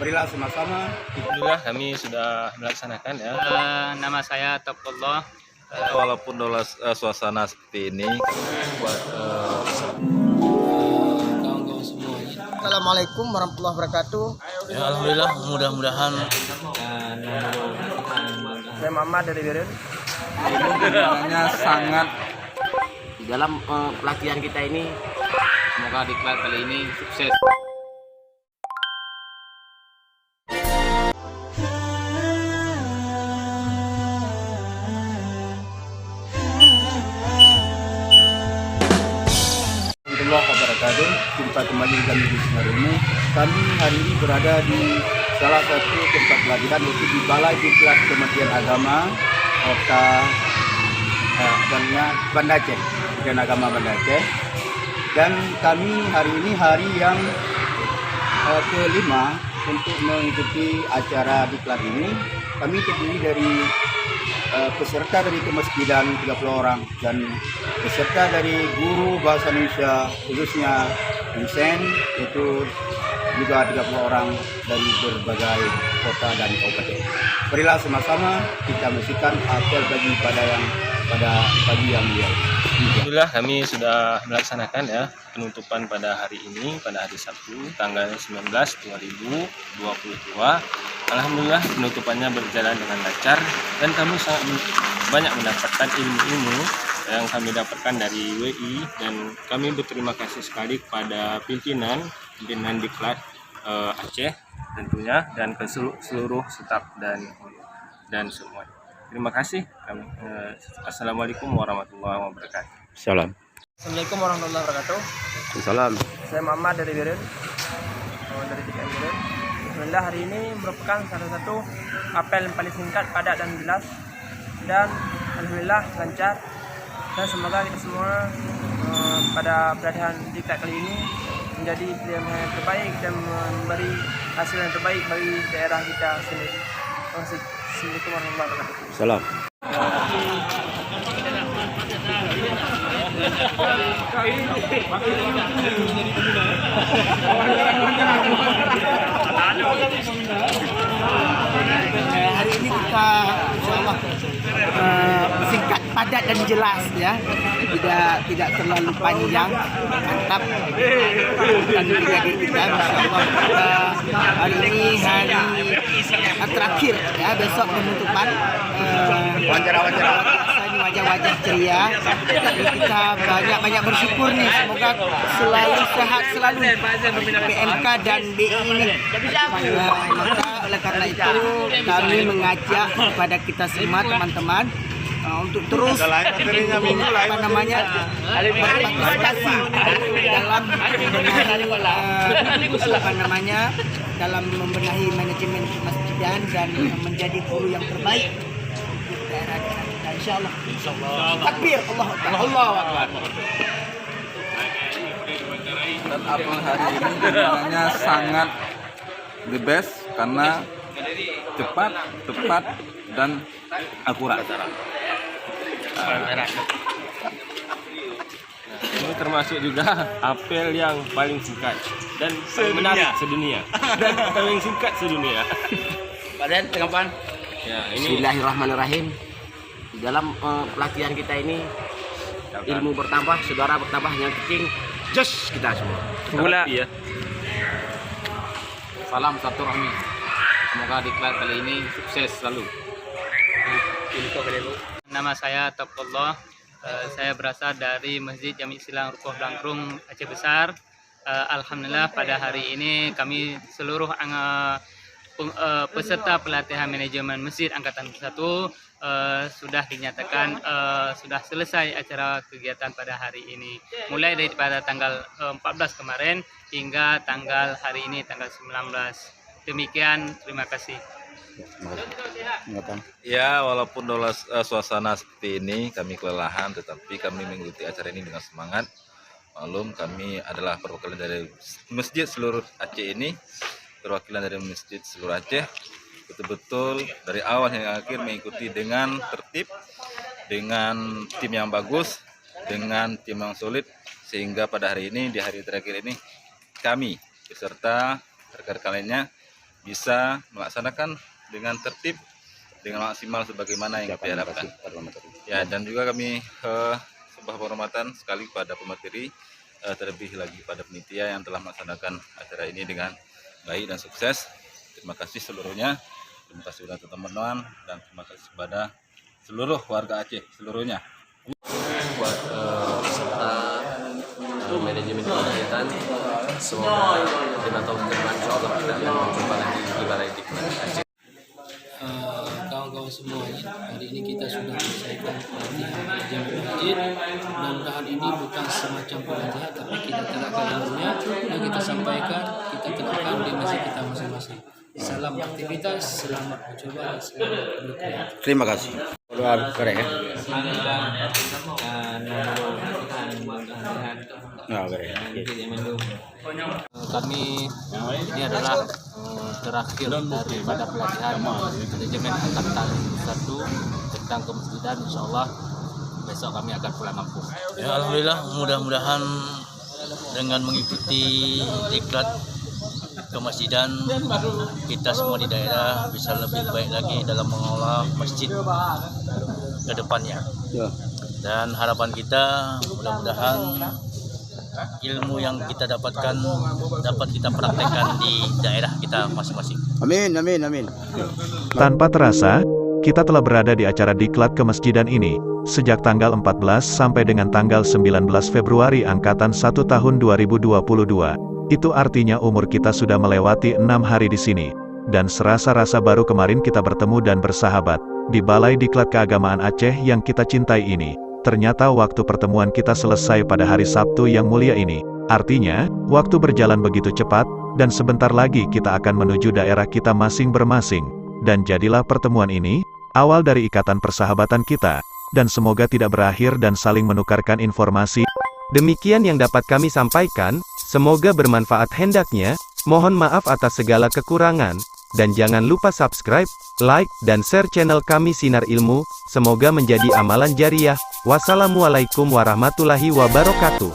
Marilah sama-sama. Alhamdulillah kami sudah melaksanakan ya. Nama saya Topullah. Walaupun dalam suasana seperti ini buat Kawan-kawan semuanya. Assalamualaikum warahmatullahi wabarakatuh. Ya, alhamdulillah, mudah-mudahan. Saya Muhammad dari Biren. Sebenarnya sangat Di dalam pelatihan kita ini, semoga diklat kali ini sukses. Warahmatullahi wabarakatuh. Jumpa kembali kami di hari ini. Kami hari ini berada di salah satu tempat pelatihan, yaitu di Balai Diklat Kementerian Agama Kota Banda Aceh, Kementerian Agama Banda Aceh. Dan kami hari ini hari yang kelima untuk mengikuti acara diklat ini. Kami terdiri dari peserta dari kemasjidan 30 orang dan peserta dari guru bahasa Indonesia khususnya Vincent, itu juga 30 orang dari berbagai kota dan kabupaten. Marilah sama-sama kita menyaksikan apel pada pagi yang mulia. Alhamdulillah kami sudah melaksanakan ya penutupan pada hari ini, pada hari Sabtu tanggal 19/2022. Alhamdulillah penutupannya berjalan dengan lancar dan kami sangat banyak mendapatkan ilmu-ilmu yang kami dapatkan dari WI, dan kami berterima kasih sekali kepada pimpinan Diklat Aceh tentunya, dan ke seluruh staf dan semua. Terima kasih kami. Assalamualaikum warahmatullahi wabarakatuh. salam. Assalamualaikum warahmatullahi wabarakatuh. Salam. Saya Muhammad dari Biren. Dari TKN Biren. Alhamdulillah hari ini merupakan salah satu apel yang paling singkat, padat dan jelas. Dan alhamdulillah lancar. Dan semoga kita semua pada pelatihan diklat kali ini menjadi pilihan yang terbaik dan memberi hasil yang terbaik bagi daerah kita sendiri. Terima kasih. Assalamualaikum warahmatullahi wabarakatuh. Salam. Hari ini kita insyaallah singkat, padat dan jelas ya, tidak terlalu panjang, mantap. Dan adik kita insyaallah hari ini hari terakhir ya, besok penutupan wawancara wajah-wajah ceria. Jadi kita banyak bersyukur nih, semoga selalu sehat selalu PMK dan BI ini. Maka oleh karena itu kami mengajak kepada kita semua teman-teman untuk terus berpartisipasi dalam membenahi manajemen masjidan dan menjadi guru yang terbaik di daerah-daerah kita, insyaallah. Takbir, Allahu Akbar. Dan apel hari ini sebenarnya sangat the best karena cepat, tepat dan akurat. Ini termasuk juga apel yang paling singkat dan paling menarik sedunia. Dan paling singkat sedunia. Pak Den, tanggapan? Ya, ini Bismillahirrahmanirrahim. Di dalam pelatihan kita ini ilmu bertambah, saudara bertambah, yang penting just kita semua. gula ya. Salam satu rahmi. Semoga diklat kali ini sukses selalu. Nama saya Topullah. Saya berasal dari Masjid Jami' Silang Rukoh Blangkrung, Aceh Besar. Alhamdulillah pada hari ini kami seluruh peserta pelatihan manajemen masjid angkatan 1 sudah dinyatakan sudah selesai acara kegiatan pada hari ini. Mulai daripada tanggal 14 kemarin hingga tanggal hari ini tanggal 19. Demikian, terima kasih. Ya, walaupun dalam suasana seperti ini kami kelelahan, tetapi kami mengikuti acara ini dengan semangat. Maklum kami adalah perwakilan dari masjid seluruh Aceh ini, perwakilan dari masjid seluruh Aceh. Betul-betul dari awal hingga akhir mengikuti dengan tertib, dengan tim yang bagus, dengan tim yang solid, sehingga pada hari ini, di hari terakhir ini, kami beserta rekan-rekan lainnya bisa melaksanakan dengan tertib, dengan maksimal sebagaimana yang kita harapkan. Ya, dan juga kami sebuah penghormatan sekali pada pemateri, terlebih lagi pada panitia yang telah melaksanakan acara ini dengan baik dan sukses. Terima kasih seluruhnya. Terima kasih kepada teman-teman dan terima kasih kepada seluruh warga Aceh seluruhnya. Buat peserta manajemen kegiatan, semoga 5 tahun ke depan insya Allah kita akan berjumpa lagi di Balai Diklat Aceh. Kawan-kawan semuanya, hari ini kita sudah menyelesaikan pelatihan manajemen masjid. Mudah-mudahan ini bukan semacam pelatihan, tapi kita terapkan ilmunya dan kita sampaikan, kita terapkan di masjid kita masing-masing. Salam aktivitas, selamat mencoba, selamat berkarya. Terima kasih. Kami ini adalah terakhir daripada pelatihan manajemen angkatan 1 tentang kemasjidan. Insya Allah besok kami akan pulang kampung. Ya, alhamdulillah, mudah-mudahan dengan mengikuti diklat kemasjidan kita semua di daerah bisa lebih baik lagi dalam mengelola masjid ke depannya. Dan harapan kita mudah-mudahan ilmu yang kita dapatkan dapat kita praktekkan di daerah kita masing-masing. Amin, amin, amin. Tanpa terasa, kita telah berada di acara diklat kemasjidan ini, sejak tanggal 14 sampai dengan tanggal 19 Februari Angkatan 1 tahun 2022. Itu artinya umur kita sudah melewati 6 hari di sini. Dan serasa-rasa baru kemarin kita bertemu dan bersahabat, di Balai Diklat Keagamaan Aceh yang kita cintai ini. Ternyata waktu pertemuan kita selesai pada hari Sabtu yang mulia ini. Artinya, waktu berjalan begitu cepat, dan sebentar lagi kita akan menuju daerah kita masing-masing. Dan jadilah pertemuan ini, awal dari ikatan persahabatan kita, dan semoga tidak berakhir dan saling menukarkan informasi. Demikian yang dapat kami sampaikan, semoga bermanfaat hendaknya, mohon maaf atas segala kekurangan, dan jangan lupa subscribe, like, dan share channel kami Sinar Ilmu, semoga menjadi amalan jariah. Wassalamualaikum warahmatullahi wabarakatuh.